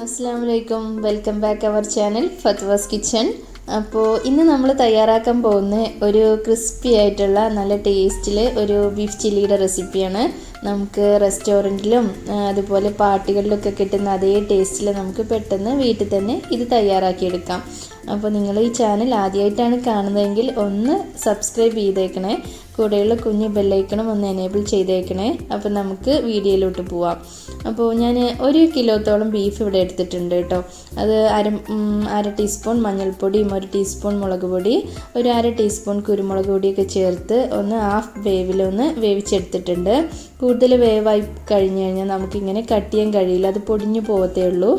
അസ്സലാമലൈക്കും, welcome back our channel Fathwa's kitchen. അപ്പോൾ ഇന്ന് നമ്മൾ തയ്യാറാക്കാൻ പോകുന്ന ഒരു ക്രിസ്പി ആയിട്ടുള്ള നല്ല ടേസ്റ്റിൽ ഒരു ബീഫ് ചില്ലിയുടെ റെസിപ്പിയാണ്. നമുക്ക് റെസ്റ്റോറൻറ്റിലും അതുപോലെ പാർട്ടികളിലൊക്കെ കിട്ടുന്ന അതേ ടേസ്റ്റിൽ നമുക്ക് പെട്ടെന്ന് വീട്ടിൽ തന്നെ ഇത് തയ്യാറാക്കിയെടുക്കാം. അപ്പോൾ നിങ്ങൾ ഈ ചാനൽ ആദ്യമായിട്ടാണ് കാണുന്നതെങ്കിൽ ഒന്ന് സബ്സ്ക്രൈബ് ചെയ്തേക്കണേ, കൂടെയുള്ള കുഞ്ഞ് ബെല്ലൈക്കണം ഒന്ന് എനേബിൾ ചെയ്തേക്കണേ. അപ്പോൾ നമുക്ക് വീഡിയോയിലോട്ട് പോവാം. അപ്പോൾ ഞാൻ 1 കിലോത്തോളം ബീഫ് ഇവിടെ എടുത്തിട്ടുണ്ട് കേട്ടോ. അത് അര ടീസ്പൂൺ മഞ്ഞൾപ്പൊടിയും 1 ടീസ്പൂൺ മുളക് പൊടി, ഒരു 1/2 ടീസ്പൂൺ കുരുമുളക് പൊടിയൊക്കെ ചേർത്ത് ഒന്ന് ഹാഫ് വേവിലൊന്ന് വേവിച്ചെടുത്തിട്ടുണ്ട്. കൂടുതൽ വേവായി കഴിഞ്ഞ് കഴിഞ്ഞാൽ നമുക്കിങ്ങനെ കട്ട് ചെയ്യാൻ കഴിയില്ല, അത് പൊടിഞ്ഞു പോകത്തേ ഉള്ളൂ.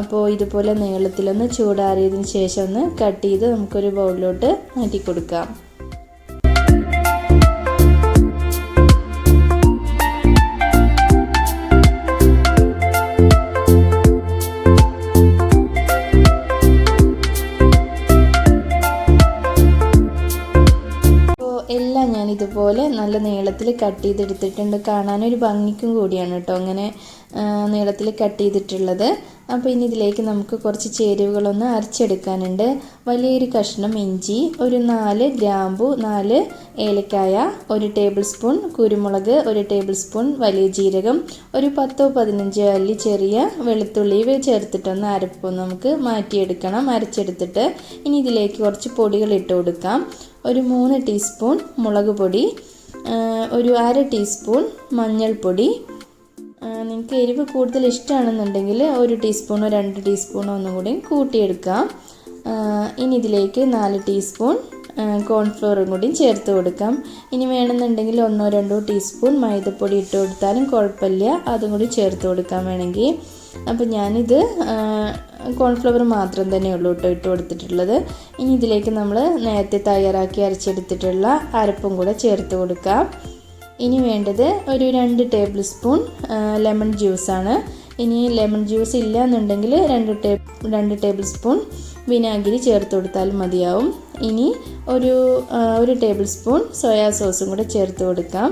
അപ്പോൾ ഇതുപോലെ നീളത്തിലൊന്ന് ചൂടാറിയതിന് ശേഷം ഒന്ന് കട്ട് ചെയ്ത് നമുക്കൊരു ബൗളിലോട്ട് മാറ്റി കൊടുക്കാം. എല്ലാം ഞാൻ ഇതുപോലെ നല്ല നീളത്തിൽ കട്ട് ചെയ്തെടുത്തിട്ടുണ്ട്. കാണാനൊരു ഭംഗിക്കും കൂടിയാണ് കേട്ടോ അങ്ങനെ നീളത്തിൽ കട്ട് ചെയ്തിട്ടുള്ളത്. അപ്പോൾ ഇനി ഇതിലേക്ക് നമുക്ക് കുറച്ച് ചേരുവകളൊന്ന് അരച്ചെടുക്കാനുണ്ട്. വലിയൊരു കഷ്ണം ഇഞ്ചി, ഒരു 4 ഗ്രാമ്പു, 4 ഏലക്കായ, 1 ടേബിൾ സ്പൂൺ കുരുമുളക്, 1 ടേബിൾ സ്പൂൺ വലിയ ജീരകം, ഒരു 10-15 അല്ലി ചെറിയ വെളുത്തുള്ളി ഇവ ചേർത്തിട്ടൊന്ന് അരപ്പ് നമുക്ക് മാറ്റിയെടുക്കണം. അരച്ചെടുത്തിട്ട് ഇനി ഇതിലേക്ക് കുറച്ച് പൊടികൾ ഇട്ട് കൊടുക്കാം. ഒരു 3 ടീസ്പൂൺ മുളക് പൊടി, ഒരു 1/2 ടീസ്പൂൺ മഞ്ഞൾപ്പൊടി. നിങ്ങൾക്ക് എരിവ് കൂടുതൽ ഇഷ്ടമാണെന്നുണ്ടെങ്കിൽ 1 ടീസ്പൂണോ 2 ടീസ്പൂണോ ഒന്നും കൂടി കൂട്ടിയെടുക്കാം. ഇനി ഇതിലേക്ക് 4 ടീസ്പൂൺ കോൺഫ്ലോറും കൂടി ചേർത്ത് കൊടുക്കാം. ഇനി വേണമെന്നുണ്ടെങ്കിൽ 1-2 ടീസ്പൂൺ മൈദപ്പൊടി ഇട്ട് കൊടുത്താലും കുഴപ്പമില്ല, അതും കൂടി ചേർത്ത് കൊടുക്കാൻ വേണമെങ്കിൽ. അപ്പോൾ ഞാനിത് കോൺഫ്ലവർ മാത്രം തന്നെ ഉള്ളൂ കേട്ടോ ഇട്ട് കൊടുത്തിട്ടുള്ളത്. ഇനി ഇതിലേക്ക് നമ്മൾ നേരത്തെ തയ്യാറാക്കി അരച്ചെടുത്തിട്ടുള്ള അരപ്പും കൂടെ ചേർത്ത് കൊടുക്കാം. ഇനി വേണ്ടത് ഒരു 2 ടേബിൾ സ്പൂൺ ലെമൺ ജ്യൂസാണ്. ഇനി ലെമൺ ജ്യൂസ് ഇല്ല എന്നുണ്ടെങ്കിൽ 2 ടേബിൾ സ്പൂൺ വിനാഗിരി ചേർത്ത് കൊടുത്താലും മതിയാവും. ഇനി ഒരു ടേബിൾ സ്പൂൺ സോയാ സോസും കൂടെ ചേർത്ത് കൊടുക്കാം.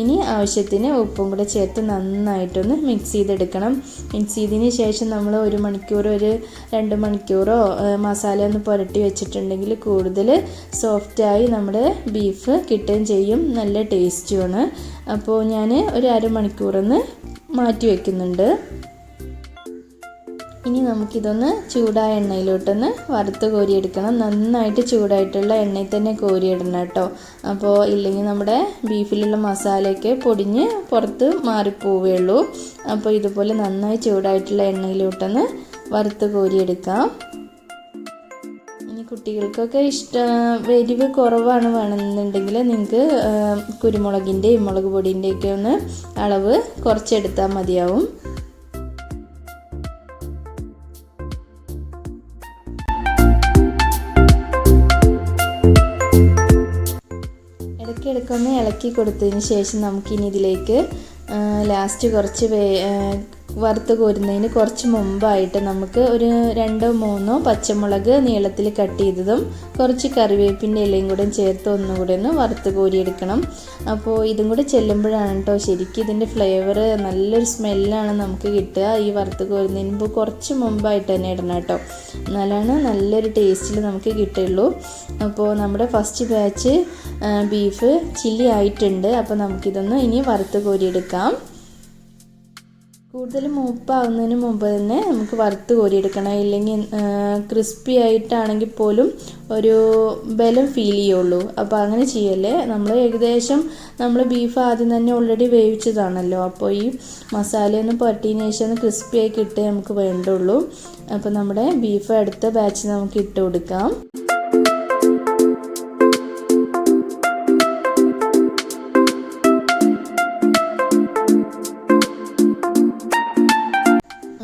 ഇനി ആവശ്യത്തിന് ഉപ്പും കൂടെ ചേർത്ത് നന്നായിട്ടൊന്ന് മിക്സ് ചെയ്തെടുക്കണം. മിക്സ് ചെയ്തതിന് ശേഷം നമ്മൾ 1 മണിക്കൂറോ 2 മണിക്കൂറോ മസാല ഒന്ന് പുരട്ടി വെച്ചിട്ടുണ്ടെങ്കിൽ കൂടുതൽ സോഫ്റ്റായി നമ്മുടെ ബീഫ് കിട്ടുകയും ചെയ്യും, നല്ല ടേസ്റ്റുമാണ്. അപ്പോൾ ഞാൻ ഒരു 1/2 മണിക്കൂറൊന്ന് മാറ്റി വയ്ക്കുന്നുണ്ട്. ഇനി നമുക്കിതൊന്ന് ചൂടായ എണ്ണയിലോട്ടൊന്ന് വറുത്ത് കോരിയെടുക്കണം. നന്നായിട്ട് ചൂടായിട്ടുള്ള എണ്ണയിൽ തന്നെ കോരിയിടണം കേട്ടോ. അപ്പോൾ ഇല്ലെങ്കിൽ നമ്മുടെ ബീഫിലുള്ള മസാലയൊക്കെ പൊടിഞ്ഞ് പുറത്ത് മാറിപ്പോവുകയുള്ളൂ. അപ്പോൾ ഇതുപോലെ നന്നായി ചൂടായിട്ടുള്ള എണ്ണയിലോട്ടൊന്ന് വറുത്ത് കോരിയെടുക്കാം. ഇനി കുട്ടികൾക്കൊക്കെ എരിവ് കുറവാണ് വേണമെന്നുണ്ടെങ്കിൽ നിങ്ങൾക്ക് കുരുമുളകിൻ്റെയും മുളക് പൊടിൻ്റെയൊക്കെ ഒന്ന് അളവ് കുറച്ചെടുത്താൽ മതിയാവും. ഇടയ്ക്കൊന്ന് ഇളക്കി കൊടുത്തതിന് ശേഷം നമുക്കിനി ഇതിലേക്ക് ലാസ്റ്റ് കുറച്ച് വറുത്ത് കോരുന്നതിന് കുറച്ച് മുമ്പായിട്ട് നമുക്ക് ഒരു 2-3 പച്ചമുളക് നീളത്തിൽ കട്ട് ചെയ്തതും കുറച്ച് കറിവേപ്പിൻ്റെ ഇലയും കൂടെ ചേർത്ത് ഒന്നുകൂടെ ഒന്ന് വറുത്ത് കോരിയെടുക്കണം. അപ്പോൾ ഇതും കൂടെ ചെല്ലുമ്പോഴാണ് കേട്ടോ ശരിക്കും ഇതിൻ്റെ ഫ്ലേവർ, നല്ലൊരു സ്മെല്ലാണ് നമുക്ക് കിട്ടുക. ഈ വറുത്ത് കോരുന്നതിന് മുമ്പ് കുറച്ച് മുമ്പായിട്ട് തന്നെ ഇടണം കേട്ടോ, എന്നാലാണ് നല്ലൊരു ടേസ്റ്റിൽ നമുക്ക് കിട്ടുള്ളൂ. അപ്പോൾ നമ്മുടെ ഫസ്റ്റ് ബാച്ച് ബീഫ് ചില്ലി ആയിട്ടുണ്ട്. അപ്പോൾ നമുക്കിതൊന്ന് ഇനി വറുത്ത് കോരിയെടുക്കാം. കൂടുതൽ മൂപ്പാവുന്നതിന് മുമ്പ് തന്നെ നമുക്ക് വറുത്ത് കോരിയെടുക്കണം, ഇല്ലെങ്കിൽ ക്രിസ്പി ആയിട്ടാണെങ്കിൽ പോലും ഒരു ബലം ഫീൽ ചെയ്യുള്ളൂ. അപ്പോൾ അങ്ങനെ ചെയ്യല്ലേ. നമ്മൾ ബീഫ് ആദ്യം തന്നെ ഓൾറെഡി വേവിച്ചതാണല്ലോ. അപ്പോൾ ഈ മസാലയൊന്ന് പുരട്ടിയതിന് ശേഷം ഒന്ന് ക്രിസ്പി ആയി കിട്ടേ നമുക്ക് വേണ്ടുള്ളൂ. അപ്പോൾ നമ്മുടെ ബീഫ് അടുത്ത ബാച്ച് നമുക്ക് ഇട്ട് കൊടുക്കാം.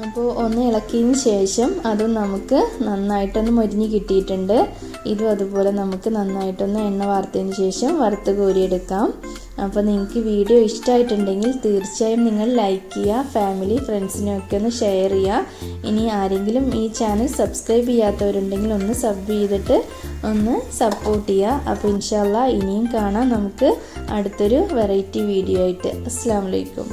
അപ്പോൾ ഒന്ന് ഇളക്കിയതിന് ശേഷം അതും നമുക്ക് നന്നായിട്ടൊന്ന് മൊരിഞ്ഞ് കിട്ടിയിട്ടുണ്ട്. ഇതും അതുപോലെ നമുക്ക് നന്നായിട്ടൊന്ന് എണ്ണ വാർത്തതിന് ശേഷം വറുത്ത് കോരിയെടുക്കാം. അപ്പോൾ നിങ്ങൾക്ക് വീഡിയോ ഇഷ്ടമായിട്ടുണ്ടെങ്കിൽ തീർച്ചയായും നിങ്ങൾ ലൈക്ക് ചെയ്യുക, ഫാമിലി ഫ്രണ്ട്സിനൊക്കെ ഒന്ന് ഷെയർ ചെയ്യുക. ഇനി ആരെങ്കിലും ഈ ചാനൽ സബ്സ്ക്രൈബ് ചെയ്യാത്തവരുണ്ടെങ്കിൽ ഒന്ന് സബ് ചെയ്തിട്ട് ഒന്ന് സപ്പോർട്ട് ചെയ്യുക. അപ്പോൾ ഇൻഷാ അല്ലാഹ് ഇനിയും കാണാം നമുക്ക് അടുത്തൊരു വെറൈറ്റി വീഡിയോ ആയിട്ട്. അസ്സലാമു അലൈക്കും.